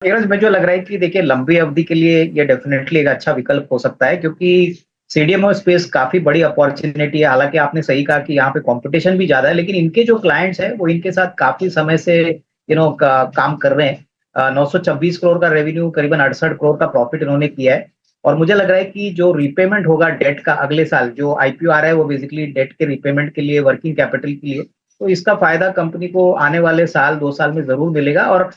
नीरज, मुझे लग रहा है कि देखिए लंबी अवधि के लिए ये डेफिनेटली एक अच्छा विकल्प हो सकता है, क्योंकि सीडीएमओ स्पेस काफी बड़ी अपॉर्चुनिटी है। हालांकि आपने सही कहा कि यहाँ पे कंपटीशन भी ज्यादा है, लेकिन इनके जो क्लाइंट्स हैं वो इनके साथ काफी समय से काम कर रहे हैं। 926 करोड़ का रेवेन्यू, करीबन 68 करोड़ का प्रॉफिट इन्होंने किया है। और मुझे लग रहा है कि जो रीपेमेंट होगा डेट का अगले साल, जो आईपीओ आ रहा है वो बेसिकली डेट के रीपेमेंट के लिए, वर्किंग कैपिटल के लिए, तो इसका फायदा कंपनी को आने वाले साल 2 साल में जरूर मिलेगा। और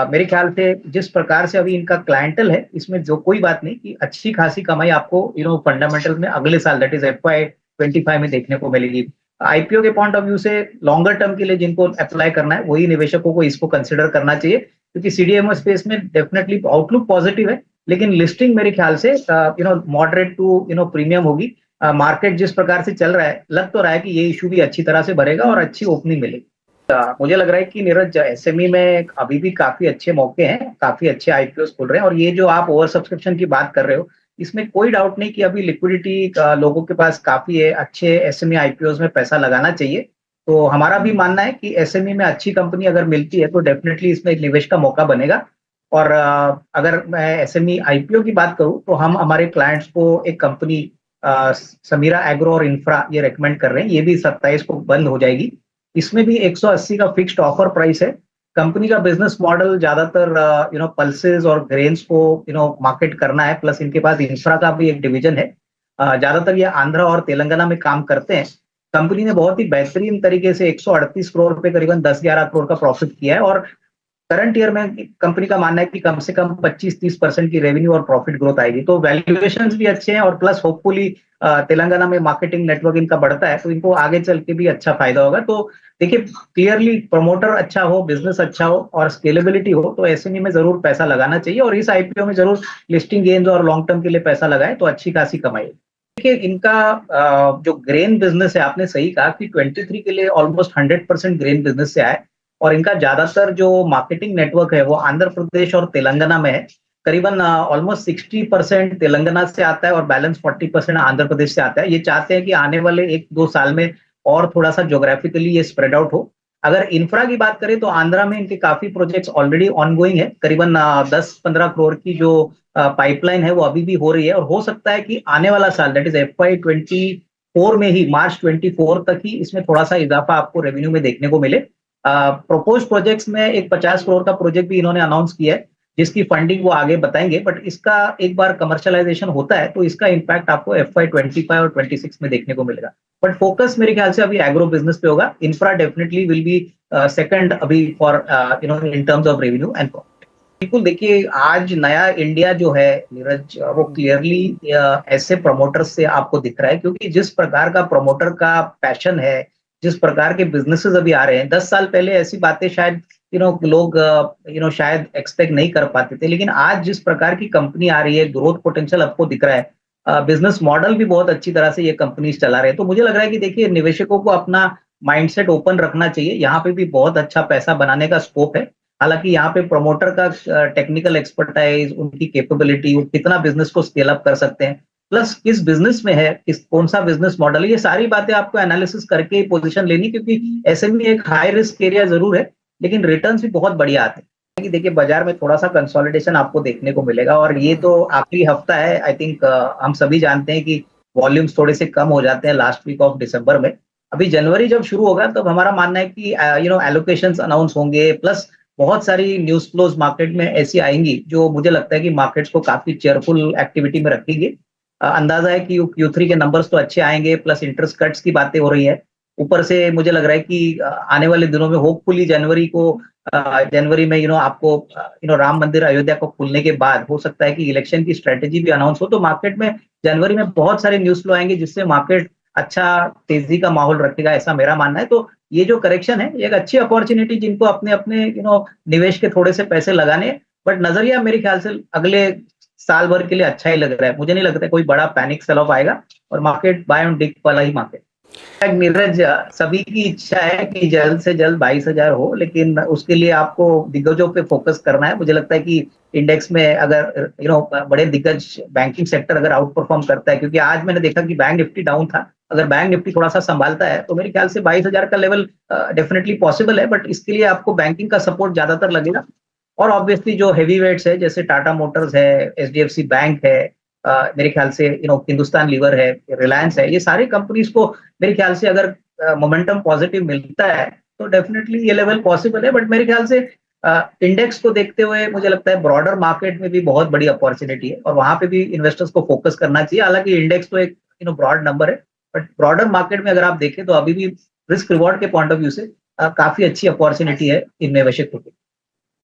मेरे ख्याल से जिस प्रकार से अभी इनका क्लाइंटल है, इसमें जो कोई बात नहीं कि अच्छी खासी कमाई आपको फंडामेंटल में अगले साल, दैट इज FY 25 में देखने को मिलेगी। आईपीओ के पॉइंट ऑफ व्यू से लॉन्गर टर्म के लिए जिनको अप्लाई करना है वही निवेशकों को इसको कंसिडर करना चाहिए, क्योंकि सीडीएमओ स्पेस में डेफिनेटली आउटलुक पॉजिटिव है। लेकिन लिस्टिंग मेरे ख्याल से मॉडरेट टू प्रीमियम होगी। मार्केट जिस प्रकार से चल रहा है, लग तो रहा है कि ये इशू भी अच्छी तरह से भरेगा और अच्छी ओपनिंग मिलेगी। मुझे लग रहा है कि नीरज, एसएमई में अभी भी काफी अच्छे मौके हैं, काफी अच्छे आईपीओ खुल रहे हैं। और ये जो आप ओवर सब्सक्रिप्शन की बात कर रहे हो, इसमें कोई डाउट नहीं कि अभी लिक्विडिटी लोगों के पास काफी है। अच्छे एसएमई आईपीओ में पैसा लगाना चाहिए। तो हमारा भी मानना है कि एसएमई में अच्छी कंपनी अगर मिलती है तो डेफिनेटली इसमें एक निवेश का मौका बनेगा। और अगर मैं एसएमई आईपीओ की बात करूं तो हम हमारे क्लाइंट्स को एक कंपनी समीरा एग्रो और इंफ्रा ये रेकमेंड कर रहे हैं। ये भी 27 को बंद हो जाएगी। इसमें भी 180 का फिक्स्ड ऑफर प्राइस है। कंपनी का बिजनेस मॉडल ज्यादातर पल्सेस और ग्रेन्स को मार्केट करना है, प्लस इनके पास इंफ्रा का भी एक डिवीजन है। ज्यादातर ये आंध्रा और तेलंगाना में काम करते हैं। कंपनी ने बहुत ही बेहतरीन तरीके से 138 करोड़ पे करीबन 10-11 करोड़ का प्रॉफिट किया है। और करंट ईयर में कंपनी का मानना है कि कम से कम 25-30% की रेवेन्यू और प्रॉफिट ग्रोथ आएगी। तो वैल्यूएशंस भी अच्छे हैं, और प्लस होपफुली तेलंगाना में मार्केटिंग नेटवर्क इनका बढ़ता है तो इनको आगे चल के भी अच्छा फायदा होगा। तो देखिए, क्लियरली प्रमोटर अच्छा हो, बिजनेस अच्छा हो और स्केलेबिलिटी हो तो एसएमई में जरूर पैसा लगाना चाहिए। और इस आईपीओ में जरूर लिस्टिंग गेन्स और लॉन्ग टर्म के लिए पैसा लगाए तो अच्छी खासी कमाई। देखिए, इनका जो ग्रेन बिजनेस है, आपने सही कहा कि 23 के लिए ऑलमोस्ट 100% ग्रेन बिजनेस से आए। और इनका ज्यादातर जो मार्केटिंग नेटवर्क है वो आंध्र प्रदेश और तेलंगाना में है। करीबन ऑलमोस्ट 60% तेलंगाना से आता है और बैलेंस 40% आंध्र प्रदेश से आता है। ये चाहते हैं कि आने वाले 1-2 साल में और थोड़ा सा ज्योग्राफिकली ये स्प्रेड आउट हो। अगर इंफ्रा की बात करें तो आंध्रा में इनके काफी प्रोजेक्ट्स ऑलरेडी ऑनगोइंग है। करीबन 10-15 करोड़ की जो पाइपलाइन है वो अभी भी हो रही है। और हो सकता है कि आने वाला साल, दैट इज FY 24 में ही, मार्च 24 तक ही इसमें थोड़ा सा इजाफा आपको रेवेन्यू में देखने को मिले। प्रपोज प्रोजेक्ट्स में एक 50 करोड़ का प्रोजेक्ट भी इन्होंने अनाउंस किया है, जिसकी फंडिंग वो आगे बताएंगे। बट इसका एक बार कमर्शियलाइजेशन होता है तो इसका इम्पैक्ट आपको FY 25 और 26 में देखने को मिलेगा। बट फोकस मेरे ख्याल से अभी एग्रो बिजनेस पे होगा। Infra definitely will be second अभी for in terms of revenue and profit. बिल्कुल, देखिए आज नया इंडिया जो है नीरज, वो क्लियरली ऐसे प्रमोटर्स से आपको दिख रहा है, क्योंकि जिस प्रकार का प्रमोटर का पैशन है, जिस प्रकार के बिजनेसेस अभी आ रहे हैं, 10 साल पहले ऐसी बातें शायद लोग शायद एक्सपेक्ट नहीं कर पाते थे। लेकिन आज जिस प्रकार की कंपनी आ रही है, ग्रोथ पोटेंशियल आपको दिख रहा है, बिजनेस मॉडल भी बहुत अच्छी तरह से ये कंपनीज चला रहे हैं। तो मुझे लग रहा है कि देखिए, निवेशकों को अपना माइंडसेट ओपन रखना चाहिए। यहाँ पे भी बहुत अच्छा पैसा बनाने का स्कोप है। हालांकि यहाँ पे प्रमोटर का टेक्निकल एक्सपर्टाइज, उनकी कैपेबिलिटी, वो कितना बिजनेस को स्केल अप कर सकते हैं, प्लस किस बिजनेस में है, किस कौन सा बिजनेस मॉडल है, ये सारी बातें आपको एनालिसिस करके पोजीशन लेनी। क्योंकि एसएमई एक हाई रिस्क एरिया जरूर है, लेकिन रिटर्न्स भी बहुत बढ़िया आते हैं। कि देखिए, बाजार में थोड़ा सा कंसोलिडेशन आपको देखने को मिलेगा, और ये तो आखिरी हफ्ता है। आई थिंक हम सभी जानते हैं कि वॉल्यूम्स थोड़े से कम हो जाते हैं लास्ट वीक ऑफ दिसंबर में। अभी जनवरी जब शुरू होगा तब हमारा मानना है कि एलोकेशंस अनाउंस होंगे, प्लस बहुत सारी न्यूज फ्लोज मार्केट में ऐसी आएंगी जो मुझे लगता है कि मार्केट्स को काफी चेयरफुल एक्टिविटी में रखेंगे। अंदाजा है कि Q3 के नंबर्स तो अच्छे आएंगे, प्लस इंटरेस्ट कट्स की बातें हो रही है। ऊपर से मुझे लग रहा है कि आने वाले दिनों में होपफुली जनवरी में आपको राम मंदिर अयोध्या को खुलने के बाद हो सकता है कि इलेक्शन की स्ट्रेटेजी भी अनाउंस हो। तो मार्केट में जनवरी में बहुत सारे न्यूज फ्लो आएंगे, जिससे मार्केट अच्छा तेजी का माहौल रखेगा, ऐसा मेरा मानना है। तो ये जो करेक्शन है, ये एक अच्छी अपॉर्चुनिटी जिनको अपने अपने निवेश के थोड़े से पैसे लगाने हैं। बट नजरिया मेरे ख्याल से अगले साल भर के लिए अच्छा ही लग रहा है। मुझे नहीं लगता कोई बड़ा पैनिक सेल ऑफ आएगा, और मार्केट बाय ऑन डिप वाला ही मार्केट। नीरज, सभी की इच्छा है कि जल्द से जल्द 22,000 हो, लेकिन उसके लिए आपको दिग्गजों पे फोकस करना है। मुझे लगता है कि इंडेक्स में अगर बड़े दिग्गज बैंकिंग सेक्टर अगर आउट परफॉर्म करता है, क्योंकि आज मैंने देखा कि बैंक निफ्टी डाउन था। अगर बैंक निफ्टी थोड़ा सा संभालता है तो मेरे ख्याल से 22,000 का लेवल डेफिनेटली पॉसिबल है। बट इसके लिए आपको बैंकिंग का सपोर्ट ज्यादातर लगेगा। और ऑब्वियसली जो हेवी वेट्स है जैसे टाटा मोटर्स है, एचडीएफसी बैंक है, मेरे ख्याल से हिंदुस्तान लीवर है, रिलायंस है, ये सारी कंपनीज को मेरे ख्याल से अगर मोमेंटम पॉजिटिव मिलता है तो डेफिनेटली ये लेवल पॉसिबल है। बट मेरे ख्याल से इंडेक्स को देखते हुए मुझे लगता है ब्रॉडर मार्केट में भी बहुत बड़ी अपॉर्चुनिटी है और वहां पे भी इन्वेस्टर्स को फोकस करना चाहिए। हालांकि इंडेक्स तो एक ब्रॉड नंबर है, बट ब्रॉडर मार्केट में अगर आप देखें तो अभी भी रिस्क रिवॉर्ड के पॉइंट ऑफ व्यू से काफी अच्छी अपॉर्चुनिटी है इनमें वैसे।